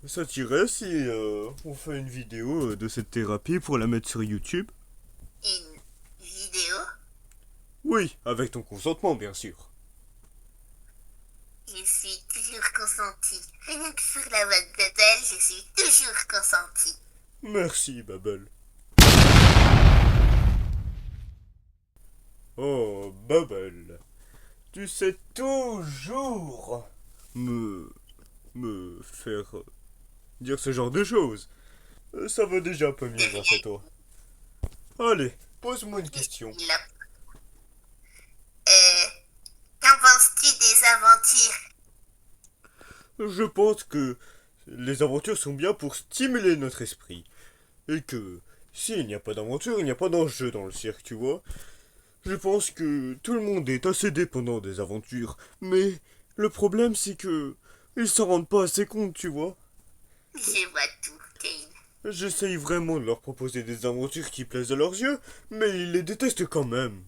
Ça t'irait si on fait une vidéo de cette thérapie pour la mettre sur YouTube? Une vidéo? Oui, avec ton consentement, bien sûr. Je suis toujours consentie. Rien que sur la voix de Bebel, je suis toujours consentie. Merci, Bubble. Oh, Bubble. Tu sais toujours me faire dire ce genre de choses. Ça va déjà un peu De mieux grâce à rien. toi. Allez, pose-moi une question. Il a... Euh, Qu'en penses-tu des aventures? Je pense que les aventures sont bien pour stimuler notre esprit. Et que s'il n'y a pas d'aventure, il n'y a pas d'enjeu dans le cirque, tu vois. Je pense que tout le monde est assez dépendant des aventures, mais le problème c'est que ils s'en rendent pas assez compte, tu vois. Je vois tout, Kane. J'essaye vraiment de leur proposer des aventures qui plaisent à leurs yeux, mais ils les détestent quand même.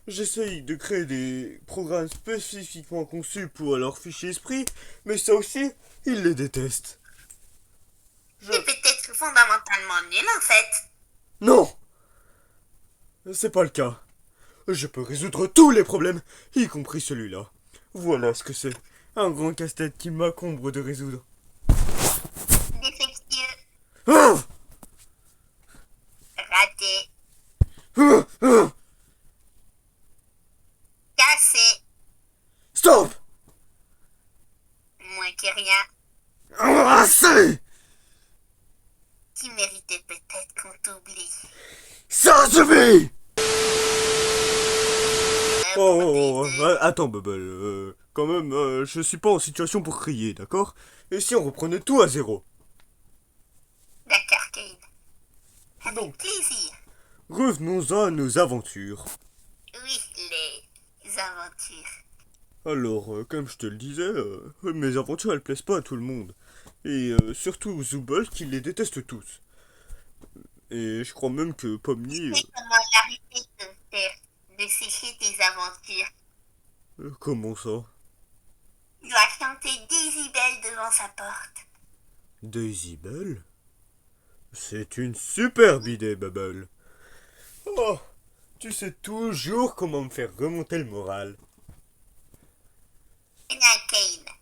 J'essaye de créer des programmes spécifiquement conçus pour leur fichier esprit, mais ça aussi, ils les détestent. Je... C'est peut-être fondamentalement nul en fait. Non, c'est pas le cas. Je peux résoudre tous les problèmes, y compris celui-là. Voilà ce que c'est. Un grand casse-tête qui m'accombre de résoudre. Défectueux, Ah raté, Ah Ah cassé, Stop. moins que rien. Assez. Tu méritais peut-être qu'on t'oublie. Ça suffit. Pour Oh, des deux. attends, Bubble. Quand même, je suis pas en situation pour crier, d'accord? Et si on reprenait tout à zéro? D'accord, Kane. Avec Donc, plaisir. revenons à nos aventures. Oui, les aventures. Alors, comme je te le disais, mes aventures elles plaisent pas à tout le monde. Et surtout Zooble qui les déteste tous. Et je crois même que Tu Pomni. sais comment l'arrêter de sécher tes aventures. Comment ça? Tu dois chanter Décibel devant sa porte. Daisy Bell? C'est une superbe idée, Bubble. Oh, tu sais toujours comment me faire remonter le moral. Eh bien, Kane,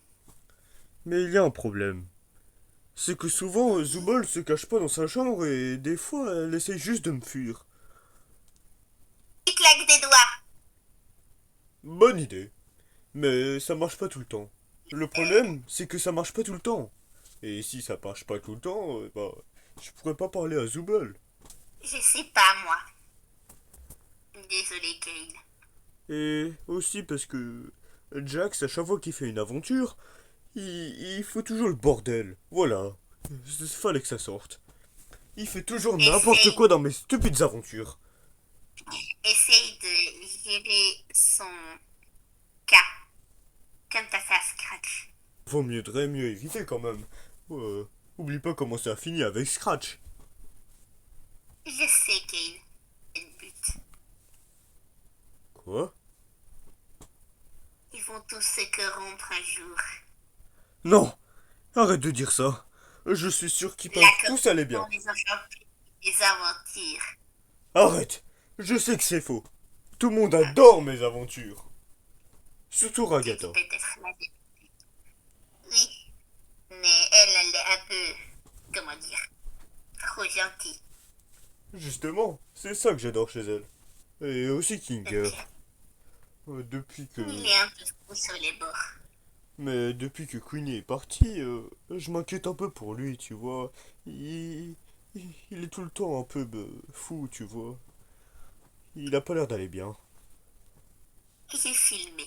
Mais il y a un problème. C'est que souvent, Zooble se cache pas dans sa chambre et des fois, elle essaye juste de me fuir. tu claques des doigts. Bonne idée. Mais ça marche pas tout le temps. Le problème, c'est que ça marche pas tout le temps. Et si ça marche pas tout le temps, bah, je pourrais pas parler à Zooble. Je sais pas, moi. Désolé, Kane. Et aussi parce que Jax, à chaque fois qu'il fait une aventure, il faut toujours le bordel. Voilà. Il fallait que ça sorte. Il fait toujours n'importe Essaye, quoi dans mes stupides aventures. essaye de gérer son cas, comme t'as fait à Scratch. Vaudrait mieux éviter quand même. Euh, Oublie pas comment ça a fini avec Scratch. Je sais, Kane. C'est le but. Quoi? Ils vont tous se corrompre un jour. Non! Arrête de dire ça. Je suis sûr qu'ils La peuvent tous aller bien. corruption des entreprises, des aventures. Arrête! Je sais que c'est faux. Tout le monde adore mes aventures. Surtout Tu dis Ragata. peut-être la vérité. Oui, mais elle est un peu, comment dire, trop gentille. Justement, c'est ça que j'adore chez elle. Et aussi Kinger. Ok. Depuis que... Il est un peu fou sur les bords. Mais depuis que Queenie est parti, je m'inquiète un peu pour lui, tu vois. Il est tout le temps un peu fou, tu vois. Il a pas l'air d'aller bien. J'ai filmé.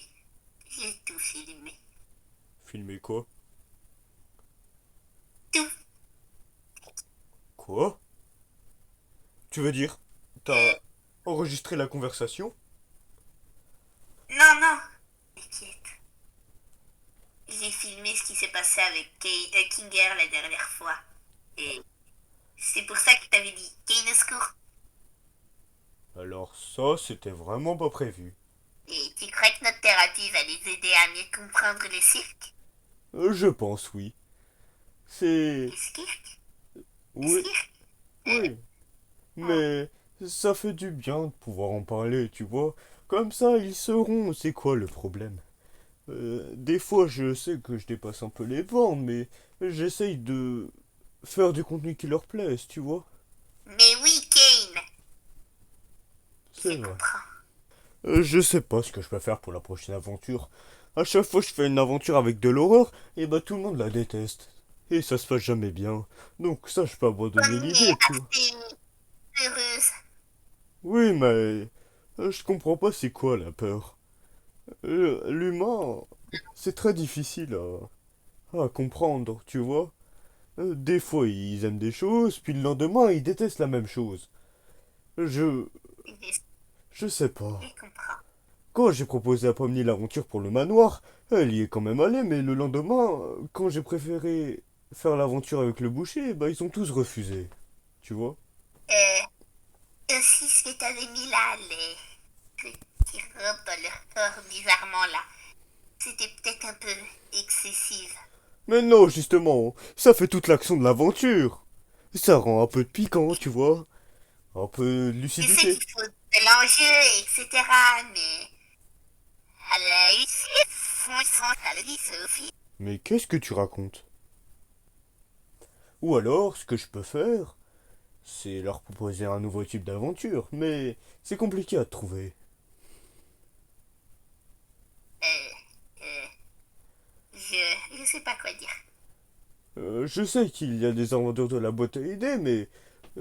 J'ai tout filmé. Filmer quoi? Tout. Quoi? Tu veux dire, Euh, t'as enregistré la conversation? non, non. T'inquiète. J'ai filmé ce qui s'est passé avec Kinger la dernière fois. Et c'est pour ça que t'avais dit Kane au secours. Alors ça, c'était vraiment pas prévu. Et tu crois que notre thérapie va les aider à mieux comprendre le cirque? Je pense oui. C'est... Skirk? Oui, Skirk? oui. Mais ça fait du bien de pouvoir en parler, tu vois. Comme ça, ils sauront c'est quoi le problème. Des fois, je sais que je dépasse un peu les bornes, mais j'essaye de faire du contenu qui leur plaise, tu vois. Mais oui, Kane, C'est je vrai. comprends. Je sais pas ce que je peux faire pour la prochaine aventure. À chaque fois que je fais une aventure avec de l'horreur, et bah tout le monde la déteste. Et ça se passe jamais bien. Donc ça, je peux abandonner Bonnie est l'idée, tu vois. assez heureuse. Oui, mais je comprends pas c'est quoi la peur. L'humain, c'est très difficile à comprendre, tu vois. Des fois, ils aiment des choses, puis le lendemain, ils détestent la même chose. Je... Je, je sais pas. je comprends. Quand j'ai proposé à Pomni l'aventure pour le manoir, elle y est quand même allée, mais le lendemain, quand j'ai préféré faire l'aventure avec le boucher, bah ils ont tous refusé. Tu vois? Aussi ce que t'avais mis là, les trucs qui rompent dans leur corps bizarrement là. C'était peut-être un peu excessif. Mais non, justement, ça fait toute l'action de l'aventure. Ça rend un peu de piquant, tu vois? Un peu de Je sais lucidité. qu'il faut de l'enjeu, etc. Mais elle a eu elle a dit Sophie. Mais qu'est-ce que tu racontes? Ou alors, ce que je peux faire, c'est leur proposer un nouveau type d'aventure, mais c'est compliqué à trouver. Euh, euh, je sais pas quoi dire. Je sais qu'il y a des inventeurs de la boîte à idées, mais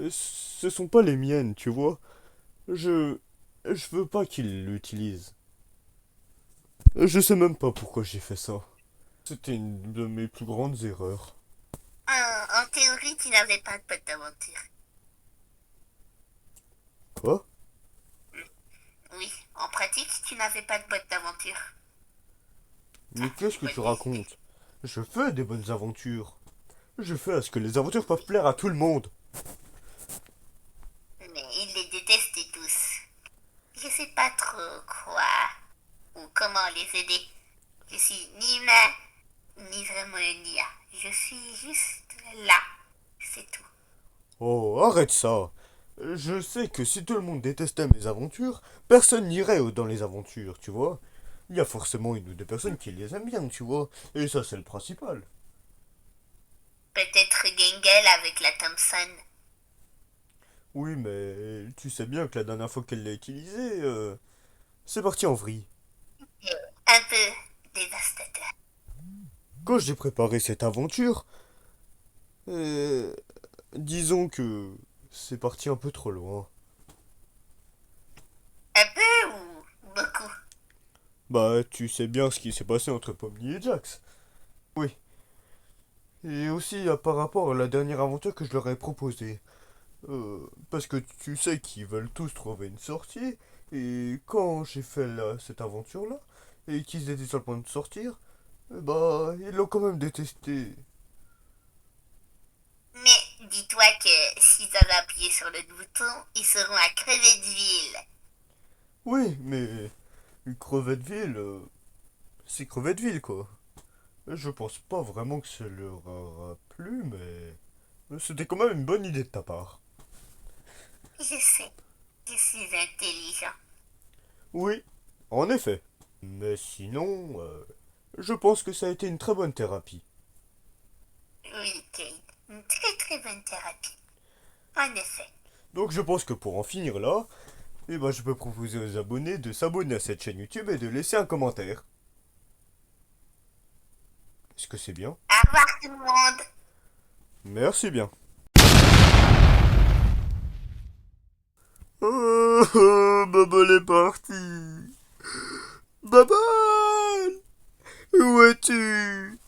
ce sont pas les miennes, tu vois. Je... Je veux pas qu'ils l'utilisent. Je sais même pas pourquoi j'ai fait ça. C'était une de mes plus grandes erreurs. En théorie, tu n'avais pas de pote d'aventure. Quoi? Oui, en pratique, tu n'avais pas de boîte d'aventure. Mais qu'est-ce que Bonne tu idée. racontes? Je fais des bonnes aventures. Je fais à ce que les aventures peuvent plaire à tout le monde. Mais ils les détestent tous. Je sais pas trop quoi ou comment les aider. Je suis ni humain, ni vraiment une IA. Je suis juste là. C'est tout. Oh, arrête ça. Je sais que si tout le monde détestait mes aventures, personne n'irait dans les aventures, tu vois. Il y a forcément une ou deux personnes qui les aiment bien, tu vois. Et ça, c'est le principal. Peut-être Gengel avec la Thompson. Oui, mais tu sais bien que la dernière fois qu'elle l'a utilisé, c'est parti en vrille. Un peu dévastateur. Quand j'ai préparé cette aventure, euh, disons que c'est parti un peu trop loin. Un peu ou beaucoup? Bah, tu sais bien ce qui s'est passé entre Pomni et Jax. Oui. Et aussi par rapport à la dernière aventure que je leur ai proposée. Parce que tu sais qu'ils veulent tous trouver une sortie. Et quand j'ai fait cette aventure-là, et qu'ils étaient sur le point de sortir, bah, ils l'ont quand même détesté. Mais dis-toi que s'ils avaient appuyé sur le bouton, ils seront à crever de ville. Oui, mais une crevette ville, c'est crevette ville, quoi. Je pense pas vraiment que ça leur aura plu, mais c'était quand même une bonne idée de ta part. Je sais, je suis intelligent. Oui, en effet. Mais sinon, je pense que ça a été une très bonne thérapie. Oui, Kate, une très très bonne thérapie. En effet. Donc je pense que pour en finir là, eh ben, je peux proposer aux abonnés de s'abonner à cette chaîne YouTube et de laisser un commentaire. Est-ce que c'est bien? Au revoir tout le monde. Merci bien. Oh, Bubble est parti. Bubble! Où es-tu?